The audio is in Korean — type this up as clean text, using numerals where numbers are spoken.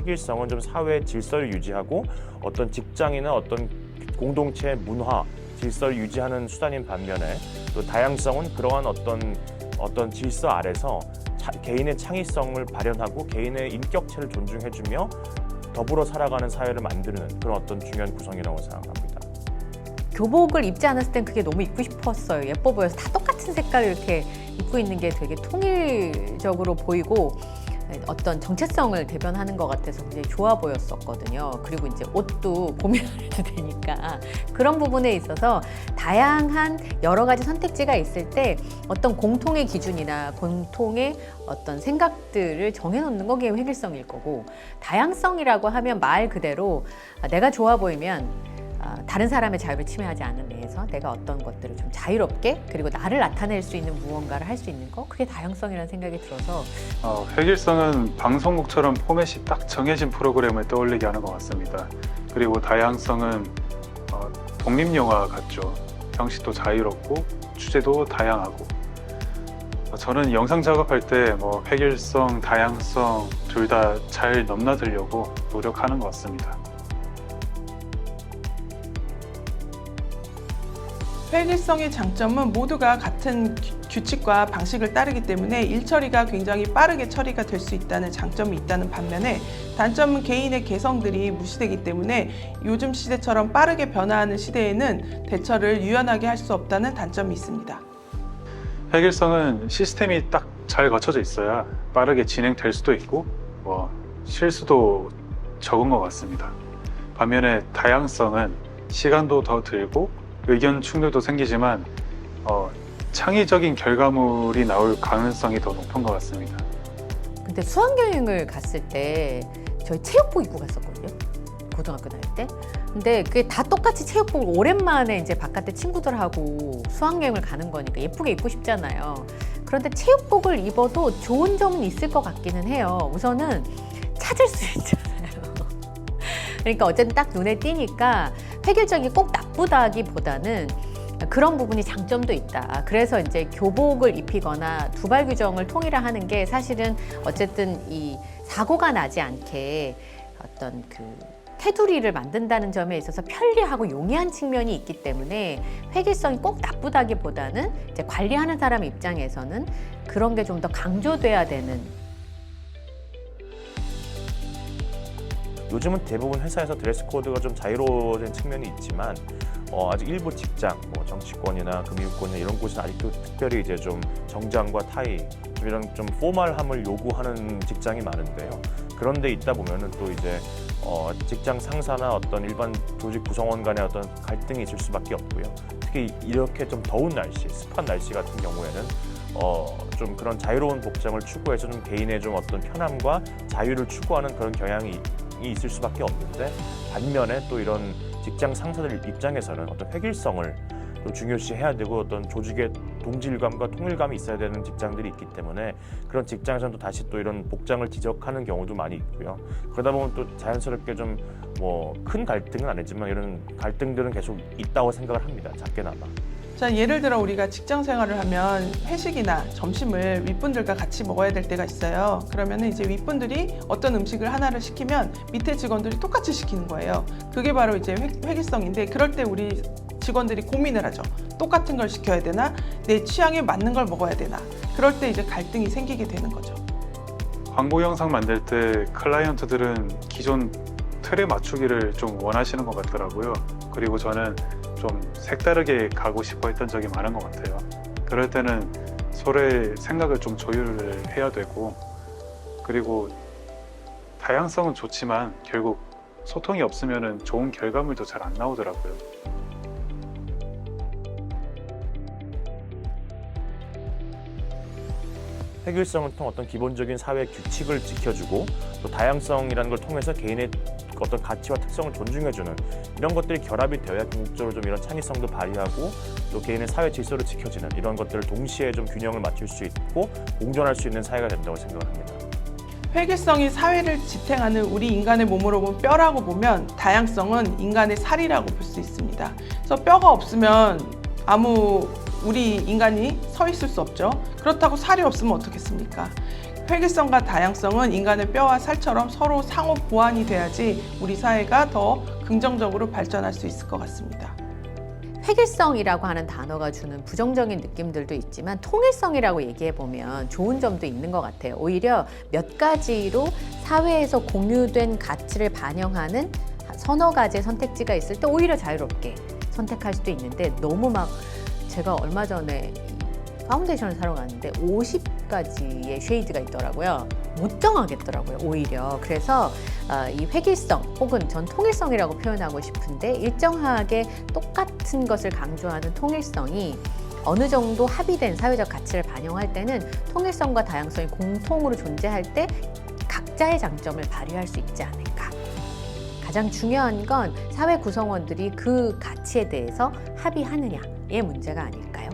획일성은 좀 사회 질서를 유지하고 어떤 직장이나 어떤 공동체의 문화, 질서를 유지하는 수단인 반면에 또 다양성은 그러한 어떤 질서 아래서 개인의 창의성을 발현하고 개인의 인격체를 존중해주며 더불어 살아가는 사회를 만드는 그런 어떤 중요한 구성이라고 생각합니다. 교복을 입지 않았을 땐 그게 너무 입고 싶었어요. 예뻐 보여서 다 똑같은 색깔을 이렇게 입고 있는 게 되게 통일적으로 보이고 어떤 정체성을 대변하는 것 같아서 굉장히 좋아 보였었거든요. 그리고 이제 옷도 고민해도 되니까 그런 부분에 있어서 다양한 여러 가지 선택지가 있을 때 어떤 공통의 기준이나 공통의 어떤 생각들을 정해놓는 게 획일성일 거고, 다양성이라고 하면 말 그대로 내가 좋아 보이면 다른 사람의 자유를 침해하지 않는 내에서 내가 어떤 것들을 좀 자유롭게 그리고 나를 나타낼 수 있는 무언가를 할 수 있는 거, 그게 다양성이라는 생각이 들어서 획일성은 방송국처럼 포맷이 딱 정해진 프로그램을 떠올리게 하는 것 같습니다. 그리고 다양성은 독립영화 같죠. 형식도 자유롭고 주제도 다양하고. 저는 영상 작업할 때 획일성, 다양성 둘 다 잘 넘나들려고 노력하는 것 같습니다. 획일성의 장점은 모두가 같은 규칙과 방식을 따르기 때문에 일처리가 굉장히 빠르게 처리가 될 수 있다는 장점이 있다는 반면에, 단점은 개인의 개성들이 무시되기 때문에 요즘 시대처럼 빠르게 변화하는 시대에는 대처를 유연하게 할 수 없다는 단점이 있습니다. 획일성은 시스템이 딱 잘 갖춰져 있어야 빠르게 진행될 수도 있고 실수도 적은 것 같습니다. 반면에 다양성은 시간도 더 들고 의견 충돌도 생기지만 창의적인 결과물이 나올 가능성이 더 높은 것 같습니다. 근데 수학여행을 갔을 때 저희 체육복 입고 갔었거든요. 고등학교 다닐 때. 근데 그게 다 똑같이 체육복을 오랜만에 이제 바깥에 친구들하고 수학여행을 가는 거니까 예쁘게 입고 싶잖아요. 그런데 체육복을 입어도 좋은 점은 있을 것 같기는 해요. 우선은 찾을 수 있잖아요. 그러니까 어쨌든 딱 눈에 띄니까 획일적이 꼭 나쁘다기보다는 그런 부분이 장점도 있다. 그래서 이제 교복을 입히거나 두발 규정을 통일화하는 게 사실은 어쨌든 이 사고가 나지 않게 어떤 그 테두리를 만든다는 점에 있어서 편리하고 용이한 측면이 있기 때문에 획일성이 꼭 나쁘다기보다는 이제 관리하는 사람 입장에서는 그런 게 좀 더 강조돼야 되는. 요즘은 대부분 회사에서 드레스 코드가 좀 자유로워진 측면이 있지만 아직 일부 직장, 정치권이나 금융권이나 이런 곳은 아직도 특별히 이제 좀 정장과 타이, 좀 이런 좀 포멀함을 요구하는 직장이 많은데요. 그런데 있다 보면은 또 이제 직장 상사나 어떤 일반 조직 구성원 간의 어떤 갈등이 있을 수밖에 없고요. 특히 이렇게 좀 더운 날씨, 습한 날씨 같은 경우에는 좀 그런 자유로운 복장을 추구해서 좀 개인의 좀 어떤 편함과 자유를 추구하는 그런 경향이 있을 수밖에 없는데, 반면에 또 이런 직장 상사들 입장에서는 어떤 획일성을 또 중요시해야 되고 어떤 조직의 동질감과 통일감이 있어야 되는 직장들이 있기 때문에 그런 직장에서는 또 다시 또 이런 복장을 지적하는 경우도 많이 있고요. 그러다 보면 또 자연스럽게 좀 큰 갈등은 아니지만 이런 갈등들은 계속 있다고 생각을 합니다. 작게나마. 자, 예를 들어 우리가 직장 생활을 하면 회식이나 점심을 윗분들과 같이 먹어야 될 때가 있어요. 그러면 이제 윗분들이 어떤 음식을 하나를 시키면 밑에 직원들이 똑같이 시키는 거예요. 그게 바로 이제 획일성인데, 그럴 때 우리 직원들이 고민을 하죠. 똑같은 걸 시켜야 되나? 내 취향에 맞는 걸 먹어야 되나? 그럴 때 이제 갈등이 생기게 되는 거죠. 광고 영상 만들 때 클라이언트들은 기존 틀에 맞추기를 좀 원하시는 것 같더라고요. 그리고 저는 좀 색다르게 가고 싶어 했던 적이 많은 것 같아요. 그럴 때는 서로의 생각을 좀 조율을 해야 되고, 그리고 다양성은 좋지만 결국 소통이 없으면 좋은 결과물도 잘 안 나오더라고요. 획일성을 통한 어떤 기본적인 사회 규칙을 지켜주고 또 다양성이라는 걸 통해서 개인의 어떤 가치와 특성을 존중해주는 이런 것들이 결합이 되어야 궁극적으로 좀 이런 창의성도 발휘하고 또 개인의 사회 질서를 지켜지는 이런 것들을 동시에 좀 균형을 맞출 수 있고 공존할 수 있는 사회가 된다고 생각을 합니다. 획일성이 사회를 지탱하는 우리 인간의 몸으로 본 뼈라고 보면, 다양성은 인간의 살이라고 볼 수 있습니다. 그래서 뼈가 없으면 우리 인간이 서 있을 수 없죠. 그렇다고 살이 없으면 어떻겠습니까? 획일성과 다양성은 인간의 뼈와 살처럼 서로 상호 보완이 돼야지 우리 사회가 더 긍정적으로 발전할 수 있을 것 같습니다. 획일성이라고 하는 단어가 주는 부정적인 느낌들도 있지만 통일성이라고 얘기해보면 좋은 점도 있는 것 같아요. 오히려 몇 가지로 사회에서 공유된 가치를 반영하는 서너 가지의 선택지가 있을 때 오히려 자유롭게 선택할 수도 있는데 너무 막 제가 얼마 전에 파운데이션을 사러 갔는데 50가지의 쉐이드가 있더라고요. 못 정하겠더라고요, 오히려. 그래서 이 획일성 혹은 전 통일성이라고 표현하고 싶은데 일정하게 똑같은 것을 강조하는 통일성이 어느 정도 합의된 사회적 가치를 반영할 때는 통일성과 다양성이 공통으로 존재할 때 각자의 장점을 발휘할 수 있지 않을까. 가장 중요한 건 사회 구성원들이 그 가치에 대해서 합의하느냐의 문제가 아닐까요?